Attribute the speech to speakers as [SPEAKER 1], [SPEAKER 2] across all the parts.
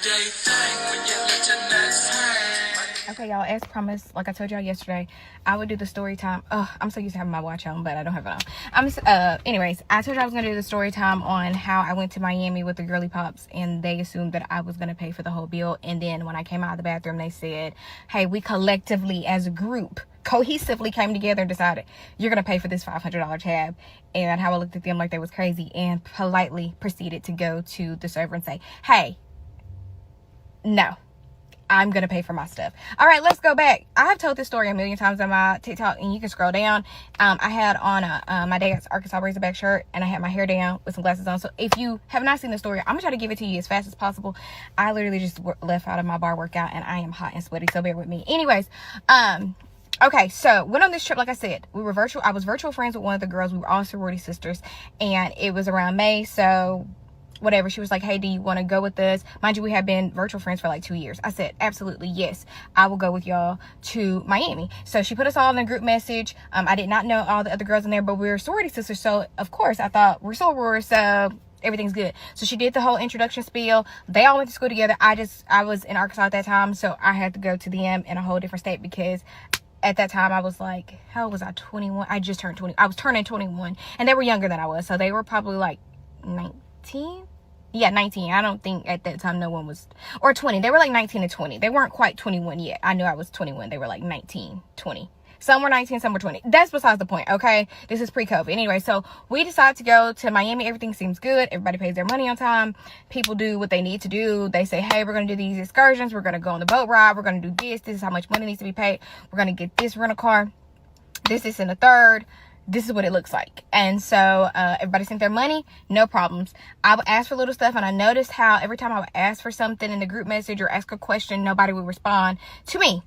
[SPEAKER 1] everyday thing when you let your nuts hang.
[SPEAKER 2] Okay, y'all, as promised, like I told y'all yesterday, I would do the story time. Oh, I'm so used to having my watch on, but I don't have it on. Anyways, I told you I was gonna do the story time on how I went to Miami with the girly pops, and they assumed that I was gonna pay for the whole bill. And then when I came out of the bathroom, they said, hey, we collectively as a group cohesively came together and decided you're gonna pay for this $500 tab. And how I looked at them like they was crazy and politely proceeded to go to the server and say, hey, no, I'm gonna pay for my stuff. All right, let's go back. I have told this story a million times on my TikTok, and you can scroll down. I had on my dad's Arkansas Razorback shirt, and I had my hair down with some glasses on. So if you have not seen the story, I'm gonna try to give it to you as fast as possible. I literally just left out of my bar workout, and I am hot and sweaty, so bear with me. Anyways, okay, so went on this trip. Like I said, we were virtual. I was virtual friends with one of the girls. We were all sorority sisters, and it was around May, so whatever. She was like, hey, do you want to go with us? Mind you, we have been virtual friends for like 2 years. I said, absolutely, yes, I will go with y'all to Miami. So she put us all in a group message. I did not know all the other girls in there, but we were sorority sisters, so of course I thought we're sorors, so everything's good. So she did the whole introduction spiel. They all went to school together. I was in Arkansas at that time, so I had to go to them in a whole different state because at that time I was like, how old was I? 21. I just turned 20. I was turning 21, and they were younger than I was, so they were probably like 19. Yeah, 19. I don't think at that time no one was, or 20. They were like 19 and 20. They weren't quite 21 yet. I knew I was 21. They were like 19, 20. Some were 19, some were 20. That's besides the point, okay? This is pre-COVID. Anyway, so we decided to go to Miami. Everything seems good. Everybody pays their money on time. People do what they need to do. They say, hey, we're going to do these excursions. We're going to go on the boat ride. We're going to do this. This is how much money needs to be paid. We're going to get this rental car. This and the third. This is what it looks like. And so everybody sent their money, no problems. I would ask for little stuff, and I noticed how every time I would ask for something in the group message or ask a question, nobody would respond to me,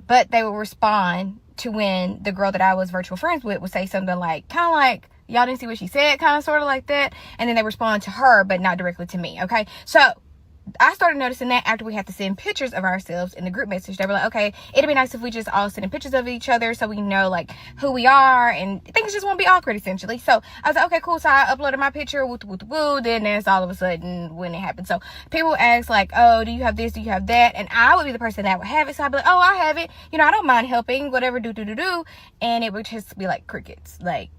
[SPEAKER 2] but they would respond to when the girl that I was virtual friends with would say something like, kind of like, y'all didn't see what she said, kind of sort of like that. And then they respond to her, but not directly to me. Okay, so I started noticing that after we had to send pictures of ourselves in the group message. They were like, okay, it'd be nice if we just all send in pictures of each other so we know like who we are, and things just won't be awkward essentially. So I was like, okay, cool. So I uploaded my picture, woo. Then there's all of a sudden when it happened. So people would ask like, oh, do you have this? Do you have that? And I would be the person that would have it. So I'd be like, oh, I have it. You know, I don't mind helping, whatever, do. And it would just be like crickets. Like,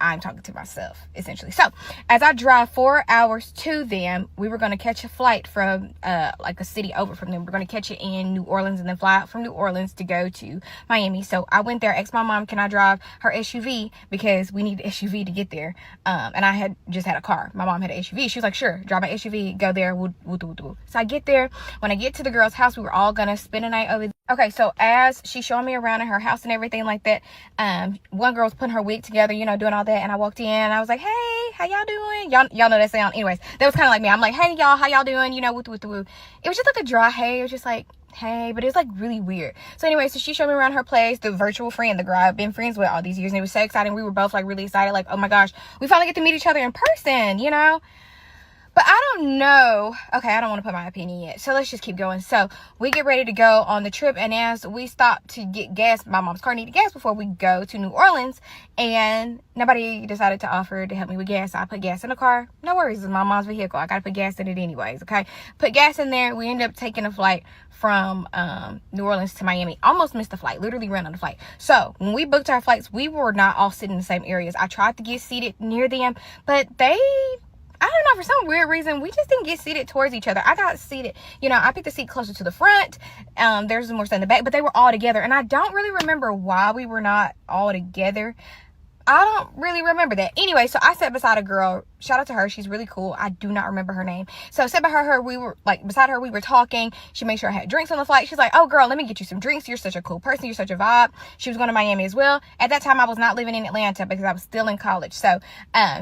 [SPEAKER 2] I'm talking to myself, essentially. So as I drive 4 hours to them, we were going to catch a flight from like a city over from them. We're going to catch it in New Orleans and then fly out from New Orleans to go to Miami. So I went there, asked my mom, can I drive her SUV? Because we need an SUV to get there. And I had just had a car. My mom had an SUV. She was like, sure, drive my SUV, go there. Woo. So I get there. When I get to the girl's house, we were all going to spend a night over there. Okay, so as she's showing me around in her house and everything like that, one girl was putting her wig together, you know, doing all that. And I walked in and I was like, hey, how y'all doing? Y'all know that sound. Anyways, that was kind of like me. I'm like, hey, y'all, how y'all doing? You know, woo. It was just like a dry hey. It was just like, hey, but it was like really weird. So anyway, so she showed me around her place, the virtual friend, the girl I've been friends with all these years. And it was so exciting. We were both like really excited. Like, oh my gosh, we finally get to meet each other in person, you know? But I don't know. Okay, I don't want to put my opinion yet. So let's just keep going. So we get ready to go on the trip. And as we stop to get gas, my mom's car needed gas before we go to New Orleans. And nobody decided to offer to help me with gas. So I put gas in the car. No worries. It's my mom's vehicle. I got to put gas in it anyways. Okay. Put gas in there. We ended up taking a flight from New Orleans to Miami. Almost missed the flight. Literally ran on the flight. So when we booked our flights, we were not all sitting in the same areas. I tried to get seated near them, but I don't know, for some weird reason, we just didn't get seated towards each other. I got seated, you know, I picked a seat closer to the front. There's more stuff in the back, but they were all together. And I don't really remember why we were not all together. I don't really remember that. Anyway, so I sat beside a girl. Shout out to her. She's really cool. I do not remember her name. So I sat by her. We were like beside her. We were talking. She made sure I had drinks on the flight. She's like, oh, girl, let me get you some drinks. You're such a cool person. You're such a vibe. She was going to Miami as well. At that time, I was not living in Atlanta because I was still in college. So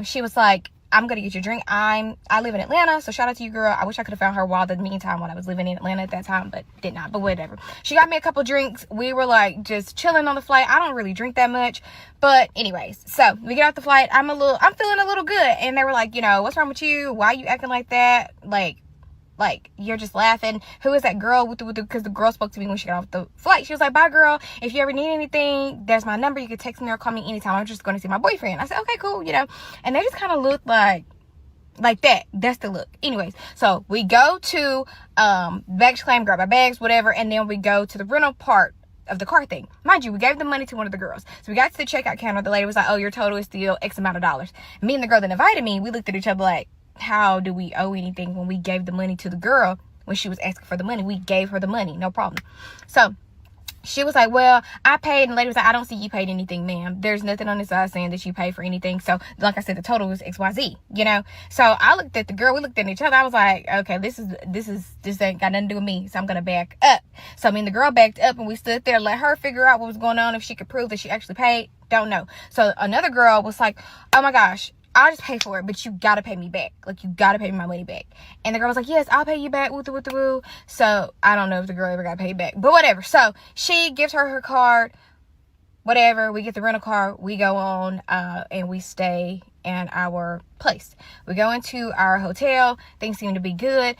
[SPEAKER 2] she was like, I'm gonna get you a drink. I live in Atlanta, so shout out to you, girl. I wish I could have found her while the meantime when I was living in Atlanta at that time, but did not. But whatever. She got me a couple drinks. We were like just chilling on the flight. I don't really drink that much, but anyways. So we get off the flight. I'm feeling a little good, and they were like, you know, what's wrong with you? Why are you acting like that? Like, you're just laughing. Who is that girl? Because the girl spoke to me when she got off the flight. She was like, bye, girl. If you ever need anything, there's my number. You can text me or call me anytime. I'm just going to see my boyfriend. I said, okay, cool, you know. And they just kind of looked like Like that. That's the look. Anyways, so we go to baggage claim, grab our bags, whatever, and then we go to the rental part of the car thing. Mind you, we gave the money to one of the girls. So we got to the checkout counter. The lady was like, oh, your total is still X amount of dollars. Me and the girl that invited me, we looked at each other like, how do we owe anything when we gave the money to the girl when she was asking for the money? We gave her the money, no problem. So she was like, well, I paid. And the lady was like, I don't see you paid anything, ma'am. There's nothing on this side saying that you paid for anything. So like I said, the total was XYZ, you know? So I looked at the girl, we looked at each other. I was like, okay, this ain't got nothing to do with me. So I'm going to back up. So I mean, the girl backed up and we stood there, let her figure out what was going on. If she could prove that she actually paid, don't know. So another girl was like, oh my gosh, I'll just pay for it, but you gotta pay me back. Like, you gotta pay me my money back. And the girl was like, yes, I'll pay you back. Woo. So I don't know if the girl ever got paid back, but whatever. So she gives her card, whatever. We get the rental car. We go on and we stay in our place. We go into our hotel. Things seem to be good.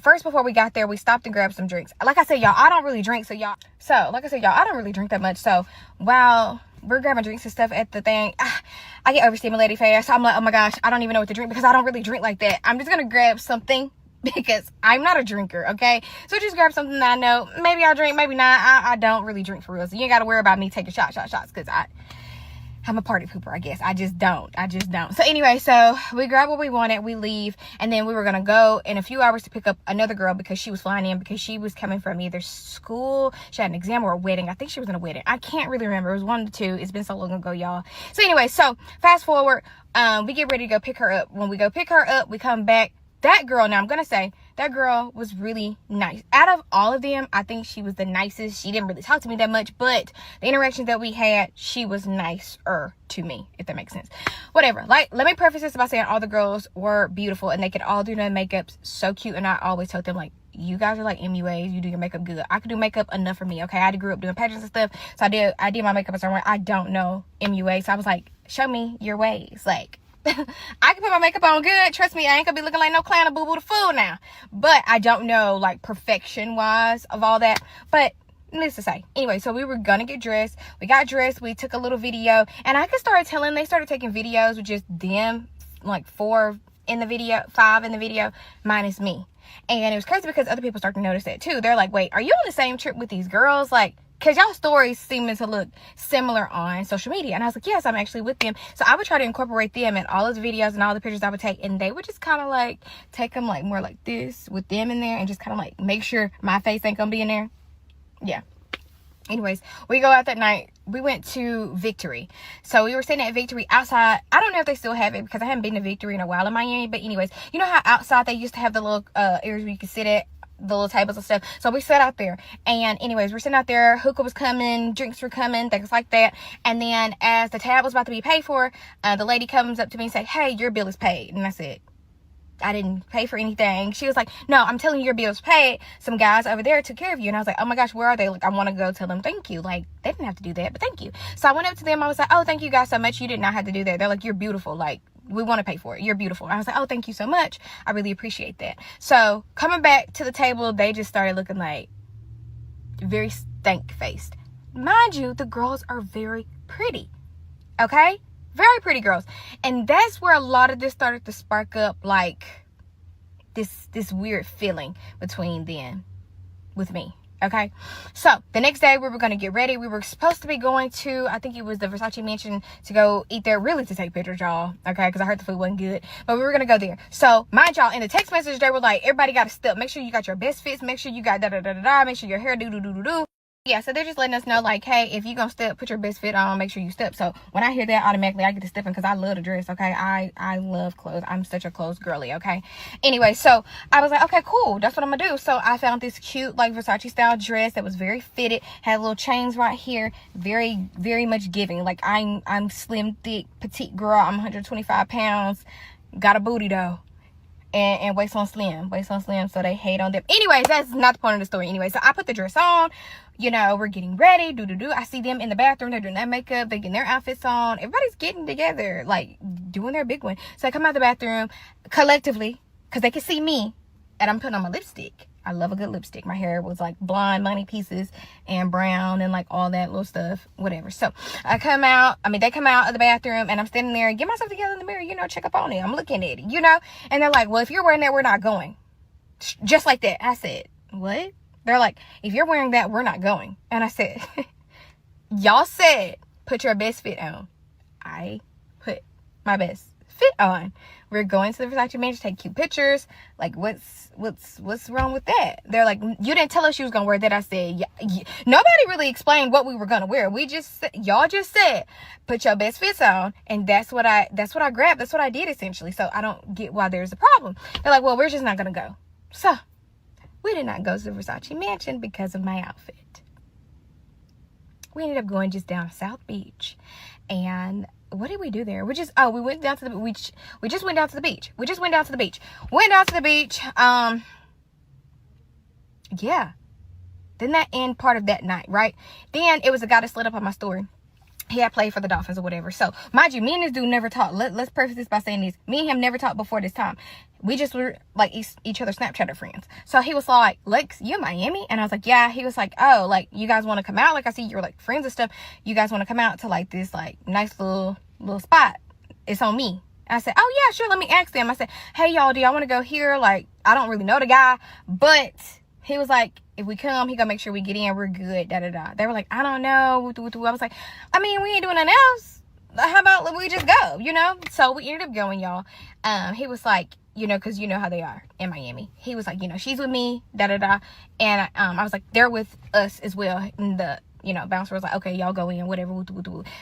[SPEAKER 2] First, before we got there, we stopped and grabbed some drinks. Like I said, y'all, I don't really drink. I don't really drink that much. So while we're grabbing drinks and stuff at the thing, I get overstimulated fast. So I'm like, oh my gosh, I don't even know what to drink because I don't really drink like that. I'm just gonna grab something because I'm not a drinker, okay? So just grab something that I know. Maybe I'll drink, maybe not. I don't really drink for real. So you ain't gotta worry about me taking shots because I'm a party pooper, I guess. I just don't. So anyway, so we grab what we wanted, we leave, and then we were gonna go in a few hours to pick up another girl because she was flying in because she was coming from either school, she had an exam, or a wedding. I think she was in a wedding. I can't really remember. It was one of the two. It's been so long ago, y'all. So anyway, so fast forward, we get ready to go pick her up. When we go pick her up, we come back. That girl, now I'm gonna say, that girl was really nice. Out of all of them, I think she was the nicest. She didn't really talk to me that much, but the interactions that we had, she was nicer to me, if that makes sense. Whatever. Like, let me preface this by saying all the girls were beautiful and they could all do their makeups so cute. And I always told them, like, you guys are like MUAs. You do your makeup good. I could do makeup enough for me, okay? I grew up doing pageants and stuff, so I did my makeup a certain way. I don't know MUA, so I was like, show me your ways. Like, I can put my makeup on good. Trust me, I ain't gonna be looking like no clown or boo-boo the fool now. But I don't know, like, perfection-wise of all that. But needless to say. Anyway, so we were gonna get dressed. We got dressed. We took a little video. And I could start telling, they started taking videos with just them, like 5 in the video, minus me. And it was crazy because other people started to notice that too. They're like, wait, are you on the same trip with these girls? Like, because y'all stories seeming to look similar on social media. And I was like, yes, I'm actually with them. So I would try to incorporate them in all of the videos and all the pictures I would take. And they would just kind of like take them like more like this with them in there and just kind of like make sure my face ain't gonna be in there. Yeah. Anyways, we go out that night. We went to Victory. So we were sitting at Victory outside. I don't know if they still have it because I haven't been to Victory in a while in Miami. But anyways, you know how outside they used to have the little areas where you could sit at, the little tables and stuff. So we sat out there, and anyways, we're sitting out there. Hookah was coming, drinks were coming, things like that. And then as the tab was about to be paid for, the lady comes up to me and said, hey, your bill is paid. And I said, I didn't pay for anything. She was like, no, I'm telling you, your bill's paid. Some guys over there took care of you. And I was like, oh my gosh, where are they? Like, I want to go tell them thank you. Like, they didn't have to do that, but thank you. So I went up to them. I was like, oh, thank you guys so much. You did not have to do that. They're like, you're beautiful. Like, we want to pay for it. You're beautiful. I was like, oh, thank you so much. I really appreciate that. So coming back to the table, they just started looking like very stank-faced. Mind you, the girls are very pretty. Okay? Very pretty girls. And that's where a lot of this started to spark up, like, this weird feeling between them with me. Okay, so the next day we were going to get ready. We were supposed to be going to, I think it was the Versace Mansion, to go eat there, really to take pictures, y'all. Okay, because I heard the food wasn't good, but we were going to go there. So mind y'all, in the text message they were like, everybody got to step, make sure you got your best fits, make sure you got da-da-da-da-da, make sure your hair do. Yeah, so they're just letting us know, like, hey, if you're going to step, put your best fit on, make sure you step. So when I hear that, automatically I get to stepping because I love to dress, okay? I love clothes. I'm such a clothes girly, okay? Anyway, so I was like, okay, cool. That's what I'm going to do. So I found this cute, like, Versace style dress that was very fitted, had little chains right here, very, very much giving. Like, I'm slim, thick, petite girl. I'm 125 pounds. Got a booty, though. And waist on slim, so they hate on them. Anyways, that's not the point of the story. Anyway, so I put the dress on, you know, we're getting ready, I see them in the bathroom, they're doing their makeup, they're getting their outfits on, everybody's getting together, like, doing their big one. So I come out the bathroom, collectively, because they can see me, and I'm putting on my lipstick, I love a good lipstick. My hair was like blonde, money pieces, and brown, and like all that little stuff, whatever. So they come out of the bathroom, and I'm standing there and get myself together in the mirror, you know, check up on it. I'm looking at it, you know, and they're like, well, if you're wearing that, we're not going. Just like that. I said, what? They're like, if you're wearing that, we're not going. And I said, y'all said, put your best fit on. I put my best fit on. We're going to the Versace Mansion to take cute pictures. Like, what's wrong with that? They're like, you didn't tell us you was gonna wear that. I said, yeah. Nobody really explained what we were gonna wear. Y'all just said, put your best fits on, and that's what I grabbed. That's what I did essentially. So I don't get why there's a problem. They're like, well, we're just not gonna go. So we did not go to the Versace Mansion because of my outfit. We ended up going just down to South Beach, and what did we do there? We went down to the beach. We just went down to the beach. Went down to the beach. Yeah. Then that end part of that night, right? Then it was a guy that slid up on my story. He had played for the Dolphins or whatever. So, mind you, me and this dude never talked. Let's preface this by saying this. Me and him never talked before this time. We just were like each other's Snapchatter friends. So he was like, Lex, you in Miami? And I was like, yeah. He was like, oh, like, you guys want to come out? Like, I see you're like friends and stuff. You guys want to come out to like this like nice little spot? It's on me. And I said, oh yeah, sure. Let me ask them. I said, hey y'all, do y'all want to go here? Like, I don't really know the guy, but he was like, if we come, he gonna make sure we get in. We're good. Da da da. They were like, I don't know. I was like, I mean, we ain't doing nothing else. How about we just go? You know. So we ended up going, y'all. He was like, you know, because you know how they are in Miami. He was like, you know, she's with me. Da da da. And I was like, they're with us as well. And the bouncer was like, okay, y'all go in, whatever.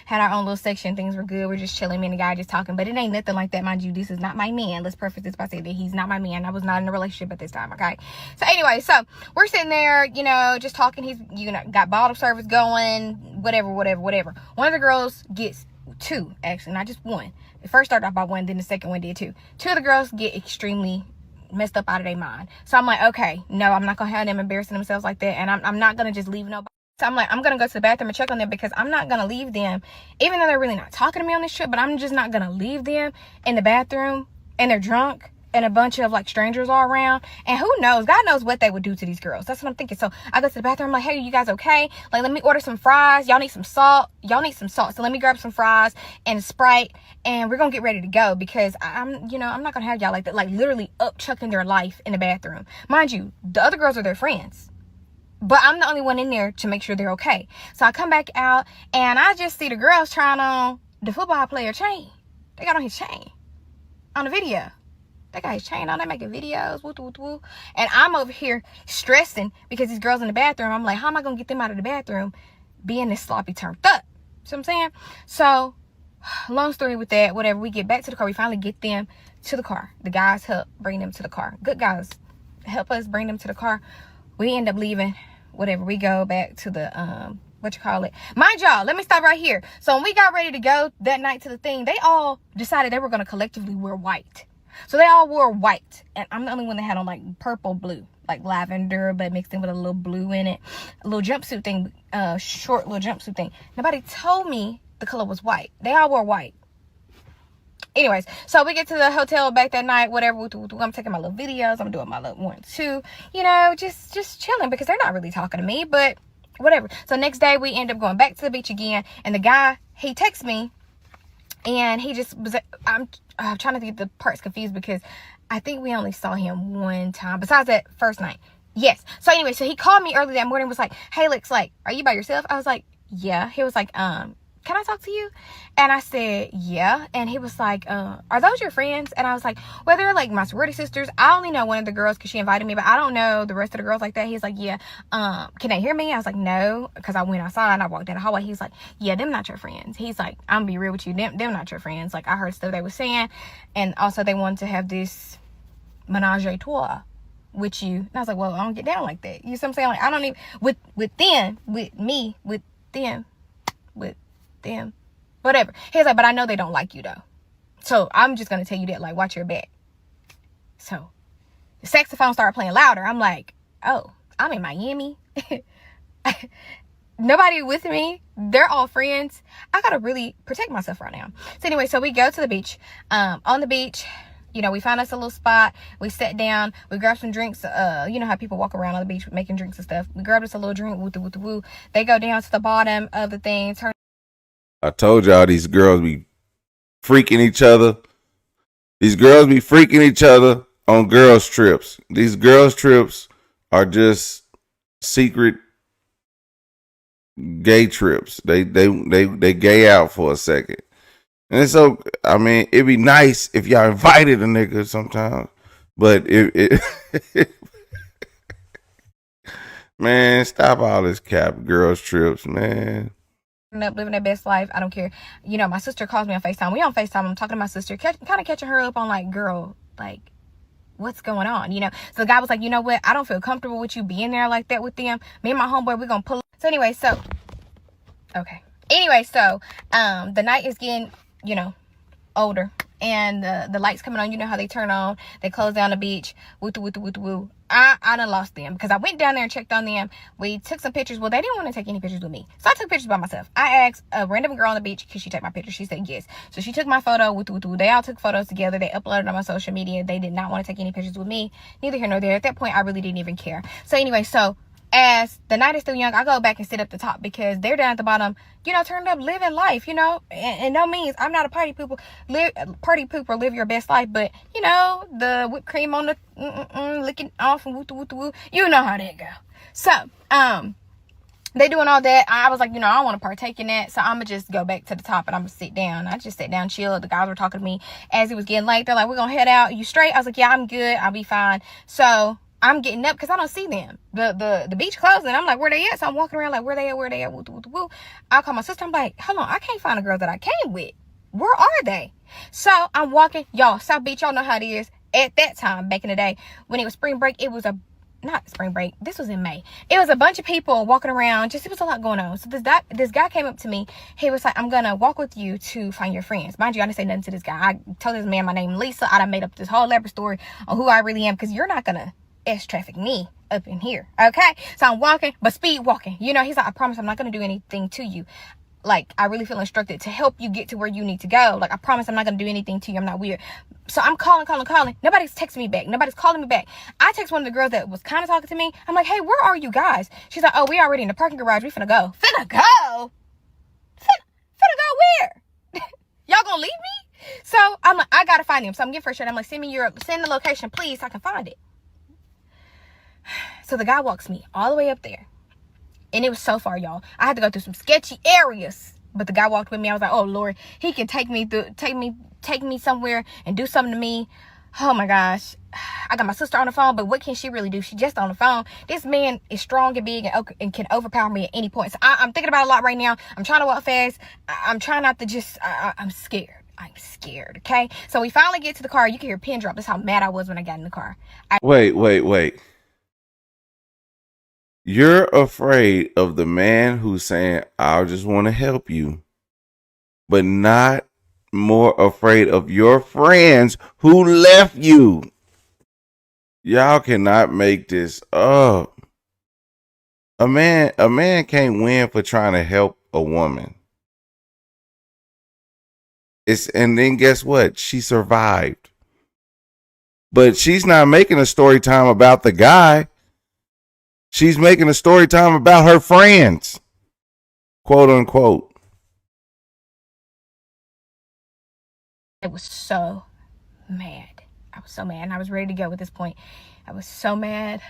[SPEAKER 2] Had our own little section. Things were good. We're just chilling. Me and the guy just talking. But it ain't nothing like that, mind you. This is not my man. Let's preface this by saying that he's not my man. I was not in a relationship at this time, okay? So anyway, so we're sitting there, you know, just talking. He's, you know, got bottle service going, whatever. One of the girls gets two, actually, not just one. It first started off by one, then the second one did too. Two of the girls get extremely messed up out of their mind. So I'm like, okay, no, I'm not gonna have them embarrassing themselves like that, and I'm not gonna just leave nobody. So I'm like, I'm gonna go to the bathroom and check on them, because I'm not gonna leave them, even though they're really not talking to me on this trip, but I'm just not gonna leave them in the bathroom and they're drunk and a bunch of like strangers all around, and who knows, God knows what they would do to these girls. That's what I'm thinking. So I go to the bathroom, I'm like, hey, you guys okay? Like, let me order some fries. Y'all need some salt. So let me grab some fries and a Sprite, and we're gonna get ready to go, because I'm not gonna have y'all like that, like literally up chucking their life in the bathroom. Mind you, the other girls are their friends, but I'm the only one in there to make sure they're okay. So I come back out, and I just see the girls trying on the football player chain. They got on his chain on the video. They got his chain on. They making videos. Woo. And I'm over here stressing because these girls in the bathroom. I'm like, how am I going to get them out of the bathroom being this sloppy turned up? See what I'm saying? So, long story with that, whatever. We get back to the car. We finally get them to the car. The guys help bring them to the car. Good guys help us bring them to the car. We end up leaving. Whatever. We go back to the, mind y'all, let me stop right here. So when we got ready to go that night to the thing, they all decided they were going to collectively wear white. So they all wore white, and I'm the only one that had on like purple blue, like lavender, but mixed in with a little blue in it, a little jumpsuit thing, short little jumpsuit thing. Nobody told me the color was white. They all wore white. Anyways, so we get to the hotel back that night, whatever. I'm taking my little videos. I'm doing my little 1, 2, you know, just chilling, because they're not really talking to me, but whatever. So next day we end up going back to the beach again, and the guy, he texts me, and he just was, I'm trying to get the parts confused, because I think we only saw him one time besides that first night. Yes. So anyway, so he called me early that morning, was like, hey, Lex, like, are you by yourself? I was like, yeah. He was like, can I talk to you? And I said, yeah. And he was like, are those your friends? And I was like, well, they're like my sorority sisters. I only know one of the girls because she invited me, but I don't know the rest of the girls like that. He's like, yeah. Can they hear me? I was like, no, because I went outside and I walked down the hallway. He's like, yeah, them not your friends. He's like, I'm gonna be real with you, them not your friends. Like, I heard stuff they were saying, and also they wanted to have this menage a trois with you. And I was like, well, I don't get down like that. You see what I'm saying? Like, I don't even with them, whatever. He's like, but I know they don't like you though, so I'm just gonna tell you that, like, watch your back. So the saxophone started playing louder. I'm like, oh, I'm in Miami. Nobody with me. They're all friends. I gotta really protect myself right now. So anyway, so we go to the beach. On the beach, You know, we found us a little spot. We sat down. We grabbed some drinks. You know how people walk around on the beach making drinks and stuff. We grabbed us a little drink. Woo. They go down to the bottom of the thing.
[SPEAKER 3] I told y'all these girls be freaking each other. These girls be freaking each other on girls trips. These girls trips are just secret gay trips. They gay out for a second. And so, I mean, it'd be nice if y'all invited a nigga sometimes. But man, stop all this cap girls trips, man.
[SPEAKER 2] Up living their best life. I don't care. You know, my sister calls me on FaceTime. We on FaceTime. I'm talking to my sister, kind of catching her up on like, girl, like, what's going on? You know. So the guy was like, you know what? I don't feel comfortable with you being there like that with them. Me and my homeboy, we're gonna pull up. So anyway, okay. Anyway, the night is getting, you know, older, and the lights coming on. You know how they turn on, they close down the beach. Woo. I done lost them because I went down there and checked on them. We took some pictures. Well, they didn't want to take any pictures with me, so I took pictures by myself. I asked a random girl on the beach, could she take my picture? She said yes. So she took my photo. Woo. They all took photos together. They uploaded on my social media. They did not want to take any pictures with me. Neither here nor there. At that point, I really didn't even care. So anyway, as the night is still young, I go back and sit up the top because they're down at the bottom, you know, turned up, living life, you know. And no means I'm not a party pooper. Live your best life, but you know, the whipped cream on the licking off and woo. You know how that go. So they doing all that. I was like, you know, I don't want to partake in that, so I'm gonna just go back to the top and I'm gonna sit down. I just sat down, chill. The guys were talking to me as it was getting late. They're like, we're gonna head out. You straight? I was like, yeah, I'm good. I'll be fine. So I'm getting up because I don't see them. The beach closing. I'm like, where they at? So I'm walking around like, where they at? Woo. I call my sister. I'm like, hold on, I can't find a girl that I came with. Where are they? So I'm walking. Y'all, South Beach, y'all know how it is. At that time, back in the day, when it was spring break, it was not spring break. This was in May. It was a bunch of people walking around. It was a lot going on. So this guy came up to me. He was like, I'm going to walk with you to find your friends. Mind you, I didn't say nothing to this guy. I told this man my name, Lisa. I done made up this whole elaborate story on who I really am because you're not going to traffic me up in here. Okay. So I'm walking, but speed walking. You know, he's like, I promise I'm not going to do anything to you. Like, I really feel instructed to help you get to where you need to go. Like, I promise I'm not going to do anything to you. I'm not weird. So I'm calling. Nobody's texting me back. Nobody's calling me back. I text one of the girls that was kind of talking to me. I'm like, hey, where are you guys? She's like, oh, we already in the parking garage. We finna go. Finna go where? Y'all gonna leave me? So I'm like, I gotta find them. So I'm getting frustrated. I'm like, send the location, please, so I can find it. So the guy walks me all the way up there. And it was so far, y'all. I had to go through some sketchy areas. But the guy walked with me. I was like, oh, Lord, he can take me somewhere and do something to me. Oh, my gosh. I got my sister on the phone, but what can she really do? She just on the phone. This man is strong and big and can overpower me at any point. So I'm thinking about it a lot right now. I'm trying to walk fast. I'm trying not to just... I'm scared. I'm scared, okay? So we finally get to the car. You can hear a pin drop. That's how mad I was when I got in the car.
[SPEAKER 3] Wait. You're afraid of the man who's saying, I just want to help you, but not more afraid of your friends who left you. Y'all cannot make this up. A man can't win for trying to help a woman. And then guess what? She survived. But she's not making a story time about the guy. She's making a story time about her friends, quote unquote.
[SPEAKER 2] I was so mad. And I was ready to go at this point. I was so mad.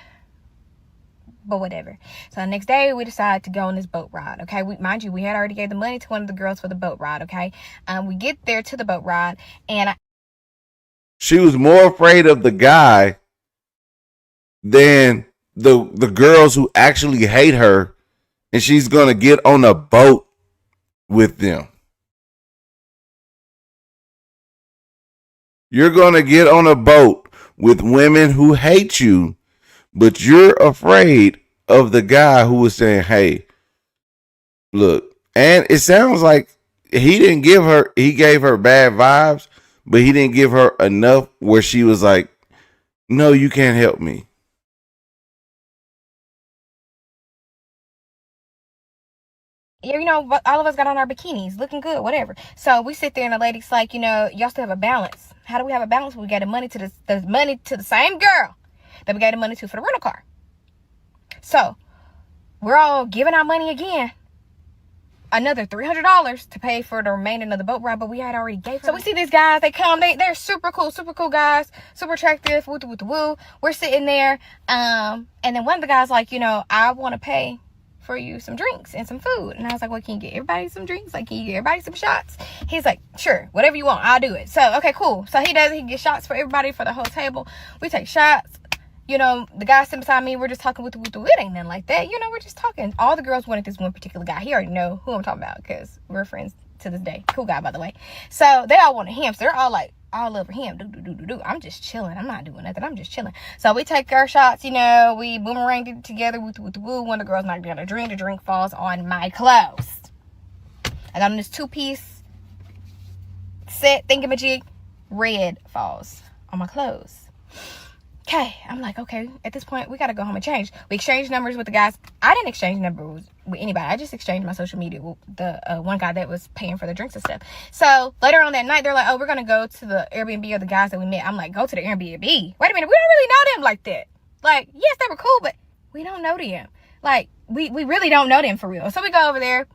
[SPEAKER 2] But whatever. So the next day we decided to go on this boat ride. Okay. Mind you, we had already gave the money to one of the girls for the boat ride. Okay. We get there to the boat ride and
[SPEAKER 3] she was more afraid of the guy than the girls who actually hate her, and she's gonna get on a boat with them. You're gonna get on a boat with women who hate you, but you're afraid of the guy who was saying, hey, look. And it sounds like he gave her bad vibes, but he didn't give her enough where she was like, no, you can't help me.
[SPEAKER 2] You know, but all of us got on our bikinis, looking good, whatever. So we sit there, and the lady's like, you know, y'all still have a balance. How do we have a balance? We got the money to the same girl that we got the money to for the rental car. So we're all giving out money again. Another $300 to pay for the remaining of the boat ride, but we had already gave her. So we see these guys, they come, they're super cool guys, super attractive, woo. We're sitting there, and then one of the guys like, you know, I want to pay for you some drinks and some food. And I was like, well, can you get everybody some drinks? Like, can you get everybody some shots? He's like, sure, whatever you want, I'll do it. So, okay, cool. So he gets shots for everybody for the whole table. We take shots. You know, the guy sitting beside me, we're just talking with it ain't nothing like that. You know, we're just talking. All the girls wanted this one particular guy. He already know who I'm talking about because we're friends to this day. Cool guy, by the way. So they all wanted him. So they're all like, all over him. I'm just chilling. I'm not doing nothing. I'm just chilling. So we take our shots, you know, we boomeranged it together with the woo. One of the girls knocked down a drink. The drink falls on my clothes. I got on this 2-piece set thingamajig. Red falls on my clothes. Okay, I'm like, okay, at this point, we got to go home and change. We exchanged numbers with the guys. I didn't exchange numbers with anybody. I just exchanged my social media with the one guy that was paying for the drinks and stuff. So later on that night, they're like, oh, we're going to go to the Airbnb of the guys that we met. I'm like, go to the Airbnb. Wait a minute, we don't really know them like that. Like, yes, they were cool, but we don't know them. Like, we really don't know them for real. So we go over there.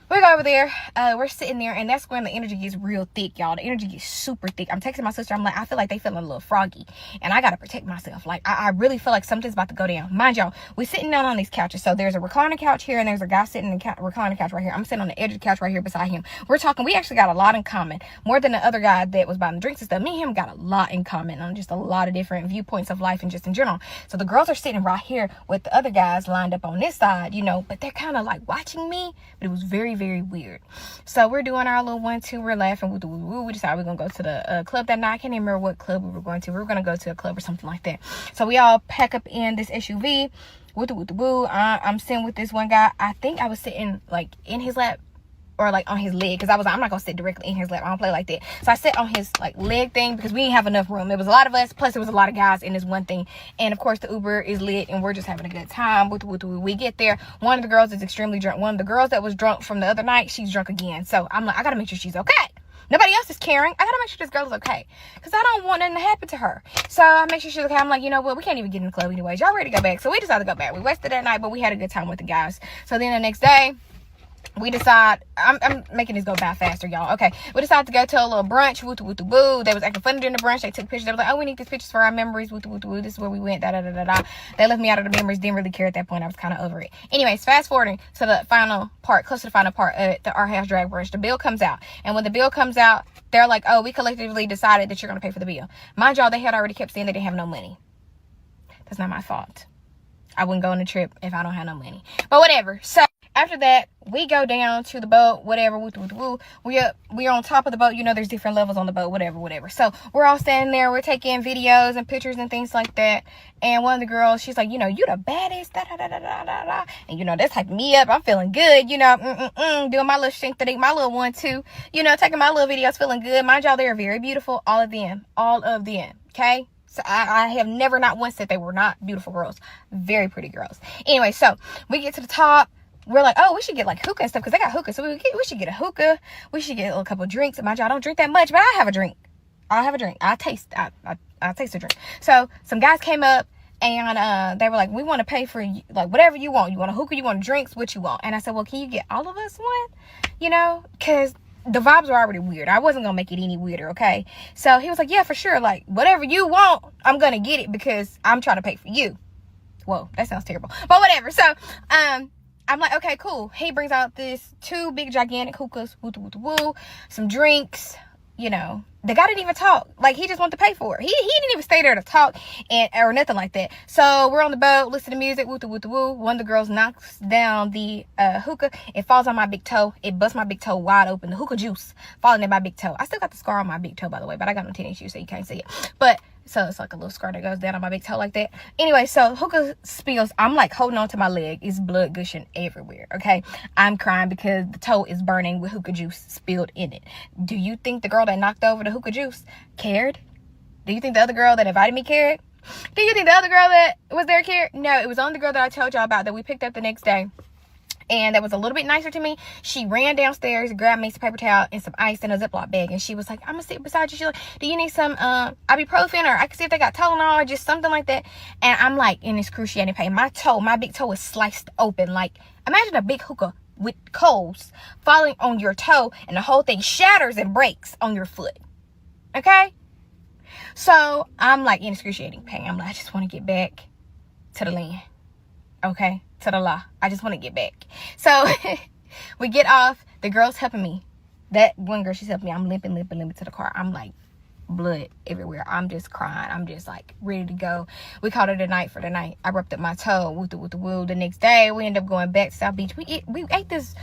[SPEAKER 2] We're sitting there, and that's when the energy gets real thick, y'all. The energy gets super thick. I'm texting my sister. I'm like, I feel like they feeling a little froggy, and I got to protect myself. Like, I really feel like something's about to go down. Mind y'all, we're sitting down on these couches. So there's a recliner couch here, and there's a guy sitting in the recliner couch right here. I'm sitting on the edge of the couch right here beside him. We're talking. We actually got a lot in common, more than the other guy that was buying the drinks and stuff. Me and him got a lot in common on just a lot of different viewpoints of life and just in general. So the girls are sitting right here with the other guys lined up on this side, you know, but they're kind of like watching me, but it was very, very weird. So we're doing our little 1-2. We're laughing. We decided we're going to go to the club that night. I can't even remember what club we were going to. We were going to go to a club or something like that. So we all pack up in this SUV. I'm sitting with this one guy. I think I was sitting like in his lap or like on his leg, because I'm not gonna sit directly in his lap. I don't play like that. So I sit on his like leg thing because we didn't have enough room. There was a lot of us, plus there was a lot of guys in this one thing, and of course the Uber is lit and we're just having a good time. We get there, one of the girls is extremely drunk. One of the girls that was drunk from the other night, she's drunk again. So I'm like, I gotta make sure she's okay. Nobody else is caring. I gotta make sure this girl is okay, because I don't want nothing to happen to her. So I make sure she's okay. I'm like, you know what, we can't even get in the club anyways. Y'all ready to go back? So we decided to go back. We wasted that night, but we had a good time with the guys. So then the next day, we decide, I'm making this go by faster, y'all. Okay, we decided to go to a little brunch. Woo. They was acting funny during the brunch. They took pictures. They were like, oh, we need these pictures for our memories. Woo. This is where we went. They left me out of the memories. Didn't really care at that point. I was kind of over it. Anyways, fast forwarding to the final part, close to the final part at the Our House Drag Brunch. The bill comes out. And when the bill comes out, they're like, oh, we collectively decided that you're going to pay for the bill. Mind y'all, they had already kept saying they didn't have no money. That's not my fault. I wouldn't go on a trip if I don't have no money. But whatever. So after that, we go down to the boat, whatever, we're on top of the boat. You know, there's different levels on the boat, whatever. So we're all standing there, we're taking videos and pictures and things like that. And one of the girls, she's like, you know, you the baddest, and you know, that's hyping me up. I'm feeling good, you know, doing my little shank, my little 1-2, you know, taking my little videos, feeling good. Mind y'all, they are very beautiful, all of them, okay? So I have never not once said they were not beautiful girls. Very pretty girls. Anyway, so we get to the top. We're like, oh, we should get like hookah and stuff, because they got hookah. So we should get a hookah. We should get a couple of drinks. Mind you, I don't drink that much, but I have a drink. I taste a drink. So some guys came up and they were like, we want to pay for like whatever you want. You want a hookah, you want drinks, what you want. And I said, well, can you get all of us one? You know, because the vibes were already weird. I wasn't gonna make it any weirder, okay? So he was like, yeah, for sure. Like, whatever you want, I'm gonna get it because I'm trying to pay for you. Whoa, that sounds terrible. But whatever. So, I'm like, okay, cool. He brings out this 2 big gigantic hookahs, some drinks, you know. The guy didn't even talk. Like, he just wanted to pay for it. He didn't even stay there to talk or nothing like that. So we're on the boat, listening to music, One of the girls knocks down the hookah. It falls on my big toe. It busts my big toe wide open. The hookah juice falling in my big toe. I still got the scar on my big toe, by the way, but I got no tennis shoes, so you can't see it. But so it's like a little scar that goes down on my big toe like that. Anyway, so hookah spills. I'm like holding on to my leg. It's blood gushing everywhere, okay? I'm crying because the toe is burning with hookah juice spilled in it. Do you think the girl that knocked over the hookah juice cared? Do you think the other girl that invited me cared? Do you think the other girl that was there cared? No, it was only the girl that I told y'all about that we picked up the next day. and that was a little bit nicer to me, she ran downstairs, grabbed me some paper towel and some ice in a Ziploc bag, and she was like, I'm gonna sit beside you. She's like, do you need some ibuprofen, or I can see if they got Tylenol, or just something like that. And I'm like in excruciating pain. My big toe is sliced open. Like, imagine a big hookah with coals falling on your toe, and the whole thing shatters and breaks on your foot. Okay? So I'm like in excruciating pain. I'm like, I just want to get back to the land. Okay? To the law. I just want to get back. So we get off. The girl's helping me. That one girl, she's helping me. I'm limping to the car. I'm like blood everywhere. I'm just crying. I'm just like ready to go. We called it a night for the night. I ripped up my toe. With the woo. The next day, we ended up going back to South Beach. We ate this.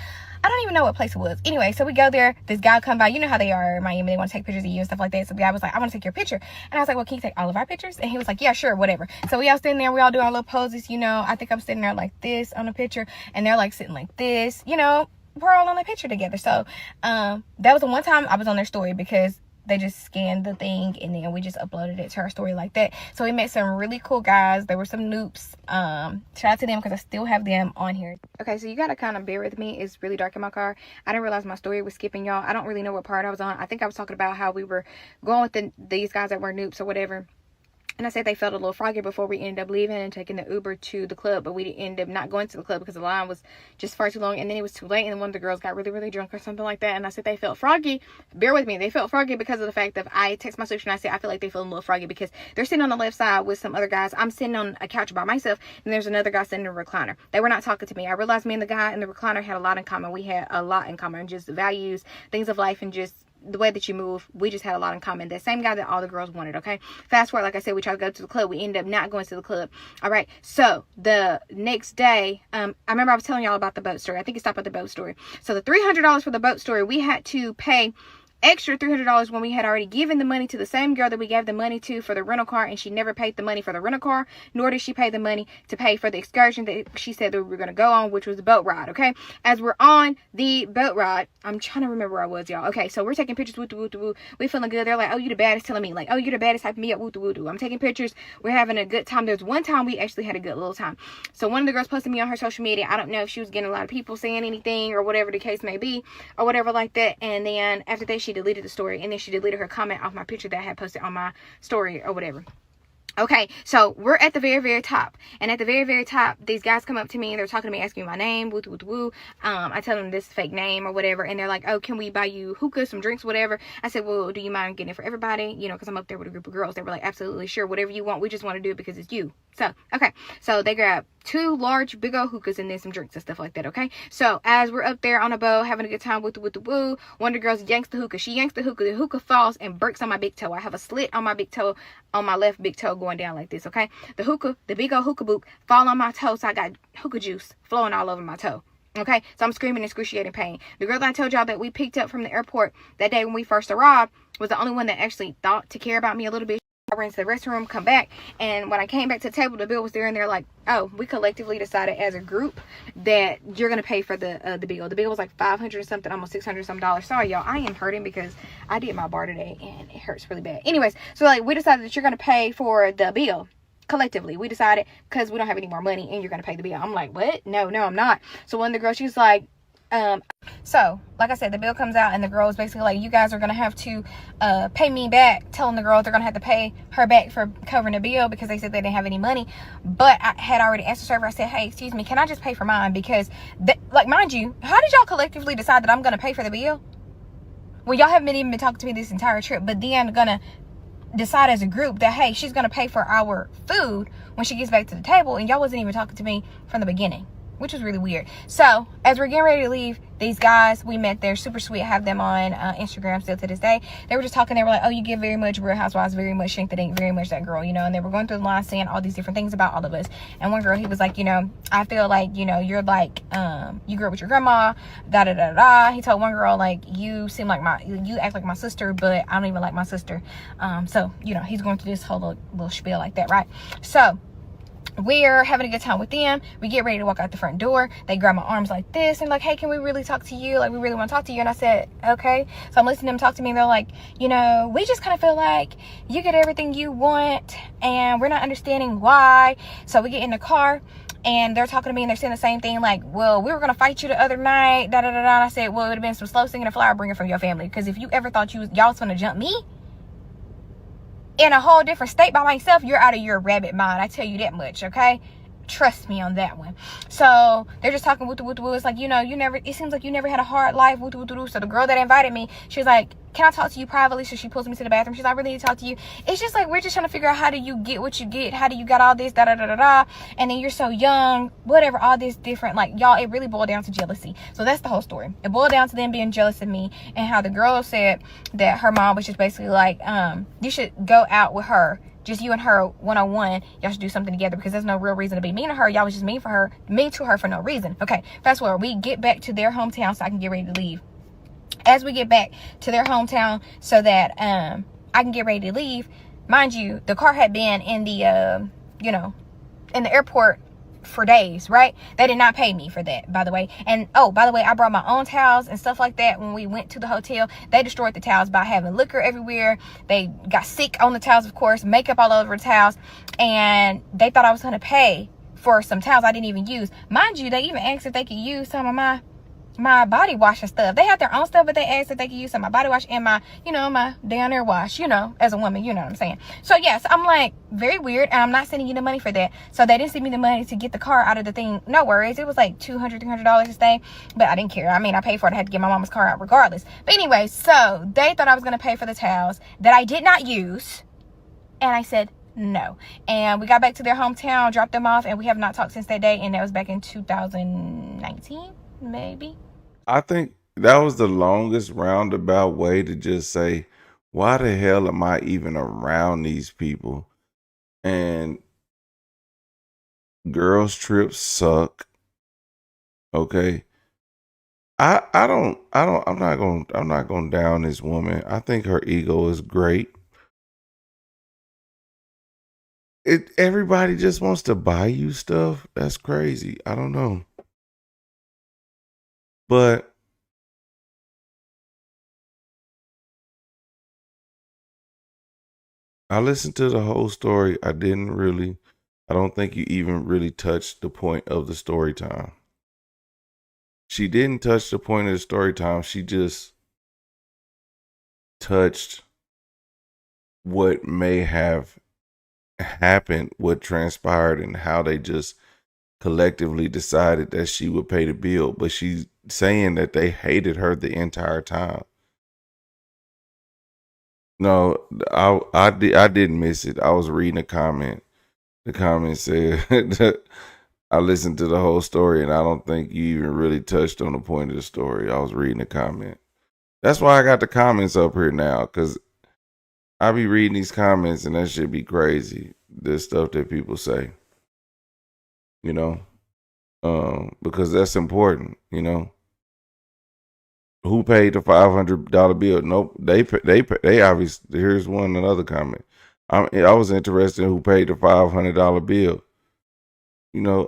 [SPEAKER 2] I don't even know what place it was. Anyway, so we go there. This guy come by. You know how they are in Miami. They want to take pictures of you and stuff like that. So the guy was like, I want to take your picture. And I was like, well, can you take all of our pictures? And he was like, yeah, sure, whatever. So we all standing there. We all do our little poses, you know. I think I'm sitting there like this on the picture. And they're like sitting like this, you know. We're all on a picture together. So that was the one time I was on their story, because they just scanned the thing and then we just uploaded it to our story like that. So we met some really cool guys. There were some noops. Shout out to them, because I still have them on here. Okay, so you gotta kind of bear with me. It's really dark in my car. I didn't realize my story was skipping, y'all. I don't really know what part I was on. I think I was talking about how we were going with these guys that were noops or whatever. And I said they felt a little froggy before we ended up leaving and taking the Uber to the club. But we ended up not going to the club because the line was just far too long. And then it was too late. And one of the girls got really, really drunk or something like that. And I said they felt froggy. Bear with me. They felt froggy because of the fact that I text my sister and I said I feel like they feel a little froggy because they're sitting on the left side with some other guys. I'm sitting on a couch by myself. And there's another guy sitting in a recliner. They were not talking to me. I realized me and the guy in the recliner had a lot in common. We had a lot in common. Just values, things of life, and just the way that you move. We just had a lot in common. That same guy that all the girls wanted. Okay, fast forward, like I said, we tried to go to the club. We ended up not going to the club. All right, so the next day, I remember I was telling y'all about the boat story. I think it stopped at the boat story. So the $300 for the boat story, we had to pay extra $300 when we had already given the money to the same girl that we gave the money to for the rental car, and she never paid the money for the rental car, nor did she pay the money to pay for the excursion that she said that we were going to go on, which was the boat ride. Okay, as we're on the boat ride, I'm trying to remember where I was, y'all. Okay, so we're taking pictures, woo. We feeling good. They're like, oh, you the baddest, telling me like, oh, you're the baddest, hyping me up, woo. I'm taking pictures. We're having a good time. There's one time we actually had a good little time. So one of the girls posted me on her social media. I don't know if she was getting a lot of people saying anything or whatever the case may be or whatever like that, and then after that she deleted the story, and then she deleted her comment off my picture that I had posted on my story or whatever. Okay, so we're at the very, very top. And at the very, very top, these guys come up to me and they're talking to me, asking me my name, woo. I tell them this fake name or whatever. And they're like, oh, can we buy you hookah, some drinks, whatever? I said, well, do you mind getting it for everybody? You know, because I'm up there with a group of girls. They were like, absolutely, sure, whatever you want. We just want to do it because it's you. So, okay. So they grab 2 large, big old hookahs and then some drinks and stuff like that, okay? So as we're up there on a boat, having a good time with the woo, one of the girls yanks the hookah. She yanks the hookah falls and breaks on my big toe. I have a slit on my big toe, on my left big toe going down like this, okay? The hookah, the big old hookah boot, fall on my toe, so I got hookah juice flowing all over my toe. Okay, so I'm screaming in excruciating pain. The girl that I told y'all that we picked up from the airport that day when we first arrived was the only one that actually thought to care about me a little bit. I ran to the restroom, come back, and when I came back to the table, the bill was there, and they're like, oh, we collectively decided as a group that you're gonna pay for the bill. The bill was like $500 and something, almost $600 some dollars. Sorry, y'all, I am hurting because I did my bar today and it hurts really bad. Anyways, so like we decided that you're gonna pay for the bill. Collectively, we decided because we don't have any more money and you're gonna pay the bill. I'm like, what? No, I'm not. So one of the girls, she's like, so like I said, the bill comes out and the girl is basically like, you guys are gonna have to pay me back, telling the girls they're gonna have to pay her back for covering the bill because they said they didn't have any money. But I had already asked the server, I said, hey, excuse me, can I just pay for mine? Because like, mind you, how did y'all collectively decide that I'm gonna pay for the bill when y'all haven't even been talking to me this entire trip, but then gonna decide as a group that, hey, she's gonna pay for our food when she gets back to the table, and y'all wasn't even talking to me from the beginning, which was really weird. So as we're getting ready to leave, these guys we met, they're super sweet. I have them on Instagram still to this day. They were just talking, they were like, oh, you give very much Real Housewives, very much Shank the Dink, very much that girl, you know. And they were going through the line saying all these different things about all of us. And one girl, he was like, you know, I feel like, you know, you're like you grew up with your grandma, He told one girl, like, you seem like you act like my sister, but I don't even like my sister. So, you know, he's going through this whole little spiel like that, right? So we're having a good time with them. We get ready to walk out the front door. They grab my arms like this and like, hey, can we really talk to you? Like, we really want to talk to you. And I said, okay. So I'm listening to them talk to me, and they're like, you know, we just kind of feel like you get everything you want and we're not understanding why. So we get in the car and they're talking to me and they're saying the same thing, like, well, we were gonna fight you the other night, da da da da. I said, well, it would have been some slow singing and flower bringing from your family, because if you ever thought y'all was gonna jump me in a whole different state by myself, you're out of your rabbit mind. I tell you that much, okay? Trust me on that one. So they're just talking woo woo woo. It's like, it seems like you never had a hard life, woo woo woo. So the girl that invited me, she was like, can I talk to you privately? So she pulls me to the bathroom. She's like, I really need to talk to you. It's just like, we're just trying to figure out, how do you get what you get? How do you got all this, da da da da da? And then you're so young, whatever, all this different, like, y'all, it really boiled down to jealousy. So that's the whole story. It boiled down to them being jealous of me, and how the girl said that her mom was just basically like, you should go out with her. Just you and her one-on-one. Y'all should do something together, because there's no real reason to be mean to her. Y'all was just mean to her for no reason. Okay, fast forward. We get back to their hometown so I can get ready to leave. As we get back to their hometown so that I can get ready to leave, mind you, the car had been in the in the airport for days, right? They did not pay me for that, by the way. And oh, by the way, I brought my own towels and stuff like that when we went to the hotel. They destroyed the towels by having liquor everywhere. They got sick on the towels, of course, makeup all over the towels, and they thought I was going to pay for some towels I didn't even use. Mind you, they even asked if they could use some of my body wash and stuff. They had their own stuff, but they asked if they could use some of my body wash and my my down there wash, as a woman, you know what I'm saying. So yes, I'm like, very weird, and I'm not sending you the money for that. So they didn't send me the money to get the car out of the thing. No worries. It was like $200-$300 to stay, but I didn't care. I mean, I paid for it. I had to get my mama's car out regardless. But anyway, so they thought I was going to pay for the towels that I did not use, and I said no. And we got back to their hometown, dropped them off, and we have not talked since that day, and that was back in 2019, maybe.
[SPEAKER 3] I think that was the longest roundabout way to just say, why the hell am I even around these people? And girls trips suck. Okay. I'm not going down this woman. I think her ego is great. Everybody just wants to buy you stuff. That's crazy. I don't know. But I listened to the whole story. I don't think you even really touched the point of the story time. She didn't touch the point of the story time. She just touched what may have happened, what transpired, and how they just collectively decided that she would pay the bill. But she's saying that they hated her the entire time. No, I didn't miss it. I was reading a comment. The comment said that I listened to the whole story, and I don't think you even really touched on the point of the story. I was reading the comment. That's why I got the comments up here now, because I be reading these comments, and that should be crazy. The stuff that people say, because that's important. Who paid the $500 bill? Nope, they obviously. Here's another comment. I was interested in who paid the $500 bill.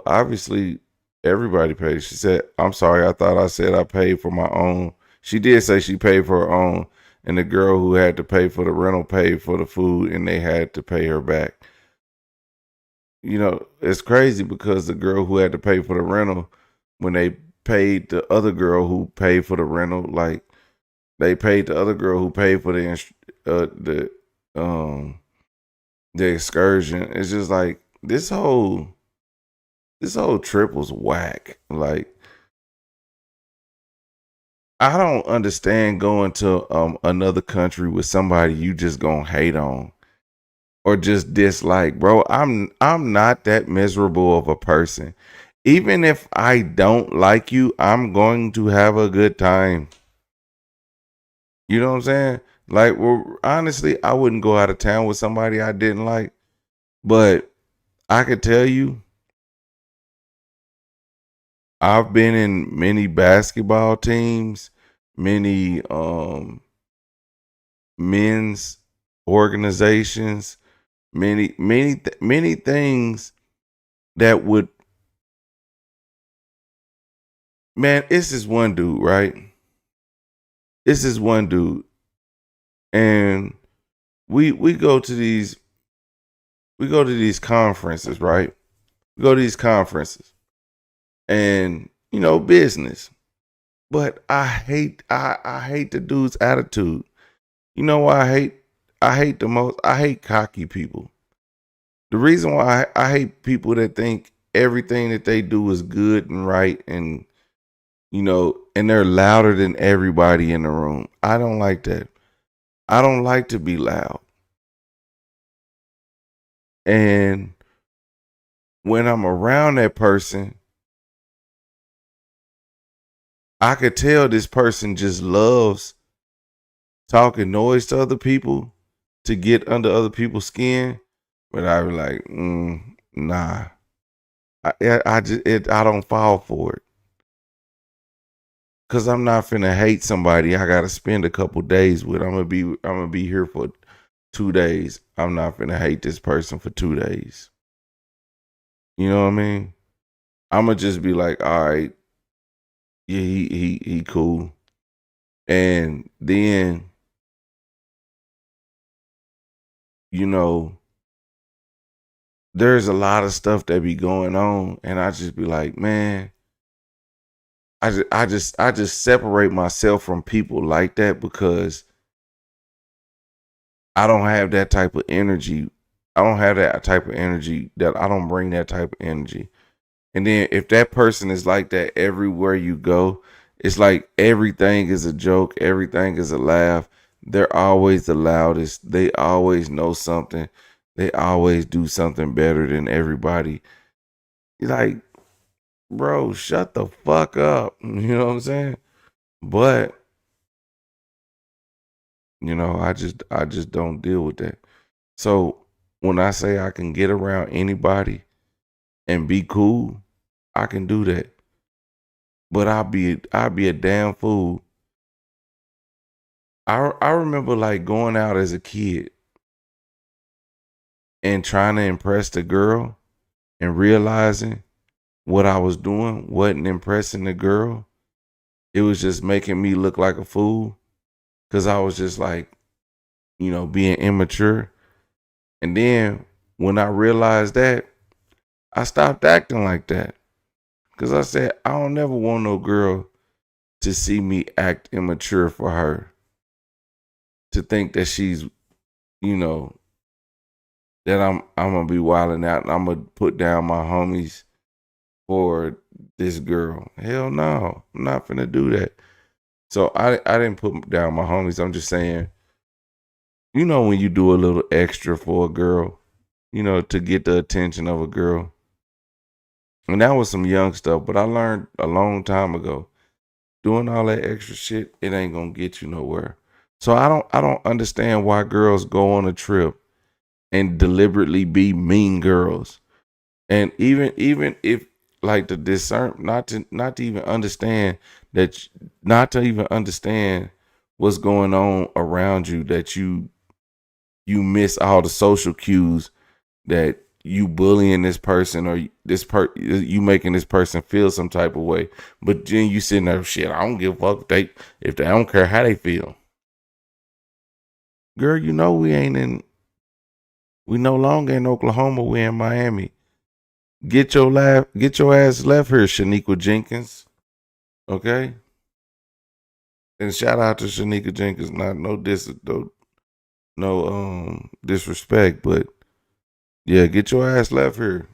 [SPEAKER 3] Obviously everybody paid. She said, I'm sorry, I thought I said I paid for my own. She did say she paid for her own, and the girl who had to pay for the rental paid for the food, and they had to pay her back. It's crazy, because the girl who had to pay for the rental, when they paid the other girl who paid for the rental, like, they paid the other girl who paid for the excursion. It's just like, this whole trip was whack. Like, I don't understand going to another country with somebody you just gonna hate on or just dislike, bro. I'm not that miserable of a person. Even if I don't like you, I'm going to have a good time. You know what I'm saying? Like, well, honestly, I wouldn't go out of town with somebody I didn't like, but I could tell you, I've been in many basketball teams, many men's organizations, many things that would, man, it's this one dude, right? It's this one dude. And we go to these conferences, right? We go to these conferences and, you know, business. But I hate the dude's attitude. You know why I hate the most? I hate cocky people. The reason why I hate people that think everything that they do is good and right, and you know, and they're louder than everybody in the room. I don't like that. I don't like to be loud. And when I'm around that person, I could tell this person just loves talking noise to other people to get under other people's skin. But I was like, nah. I don't fall for it. Cause I'm not finna hate somebody I gotta spend a couple days with. I'm gonna be here for 2 days. I'm not finna hate this person for 2 days. You know what I mean? I'm gonna just be like, all right, yeah, he cool. And then, you know, there's a lot of stuff that be going on, and I just be like, man, I just separate myself from people like that because I don't have that type of energy. I don't have that type of energy. That I don't bring that type of energy. And then if that person is like that everywhere you go, it's like everything is a joke, everything is a laugh. They're always the loudest. They always know something. They always do something better than everybody. You're like, bro, shut the fuck up. You know what I'm saying? But, you know, I just don't deal with that. So when I say I can get around anybody and be cool, I can do that. But I'll be a damn fool. I remember like going out as a kid and trying to impress the girl and realizing what I was doing wasn't impressing the girl. It was just making me look like a fool because I was just like, you know, being immature. And then when I realized that, I stopped acting like that because I said, I don't never want no girl to see me act immature for her, to think that she's, you know, that I'm gonna be wilding out and I'm gonna put down my homies for this girl. Hell no, I'm not finna do that. So I didn't put down my homies. I'm just saying, you know, when you do a little extra for a girl, you know, to get the attention of a girl. And that was some young stuff, but I learned a long time ago, doing all that extra shit, it ain't gonna get you nowhere. So I don't understand why girls go on a trip and deliberately be mean girls. And even if like to discern, not to even understand that, not to even understand what's going on around you, that you miss all the social cues, that you bullying this person, or you making this person feel some type of way. But then you sitting there, shit, I don't give a fuck if they I don't care how they feel. Girl, you know we no longer in Oklahoma, we in Miami. Get your ass left here, Shaniqua Jenkins. Okay? And shout out to Shanika Jenkins. Not no disrespect, but yeah, get your ass left here.